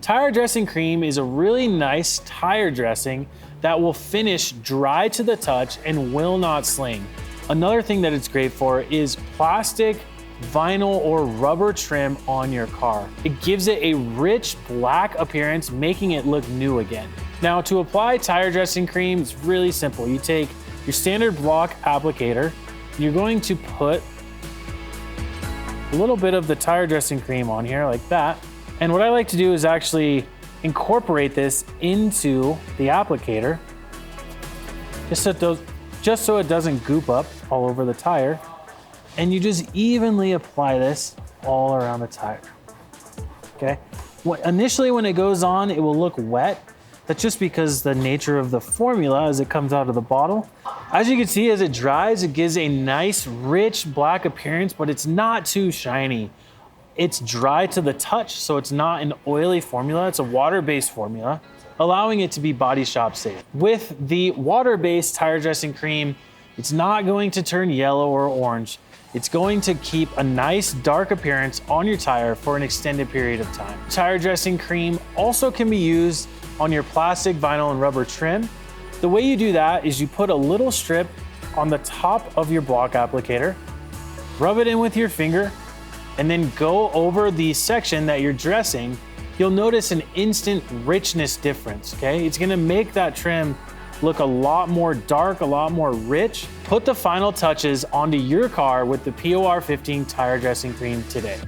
Tire Dressing Creme is a really nice tire dressing that will finish dry to the touch and will not sling. Another thing that it's great for is plastic, vinyl, or rubber trim on your car. It gives it a rich black appearance, making it look new again. Now, to apply Tire Dressing Creme, it's really simple. You take your standard block applicator, you're going to put a little bit of the Tire Dressing Creme on here like that. And what I like to do is actually incorporate this into the applicator, just so it doesn't goop up all over the tire. And you just evenly apply this all around the tire, okay? Initially when it goes on, it will look wet. That's just because the nature of the formula as it comes out of the bottle. As you can see, as it dries, it gives a nice, rich black appearance, but it's not too shiny. It's dry to the touch, so it's not an oily formula. It's a water-based formula, allowing it to be body shop safe. With the water-based Tire Dressing Creme, it's not going to turn yellow or orange. It's going to keep a nice dark appearance on your tire for an extended period of time. Tire Dressing Creme also can be used on your plastic, vinyl, and rubber trim. The way you do that is you put a little strip on the top of your block applicator, rub it in with your finger, and then go over the section that you're dressing. You'll notice an instant richness difference, okay? It's gonna make that trim look a lot more dark, a lot more rich. Put the final touches onto your car with the POR-15 Tire Dressing Creme today.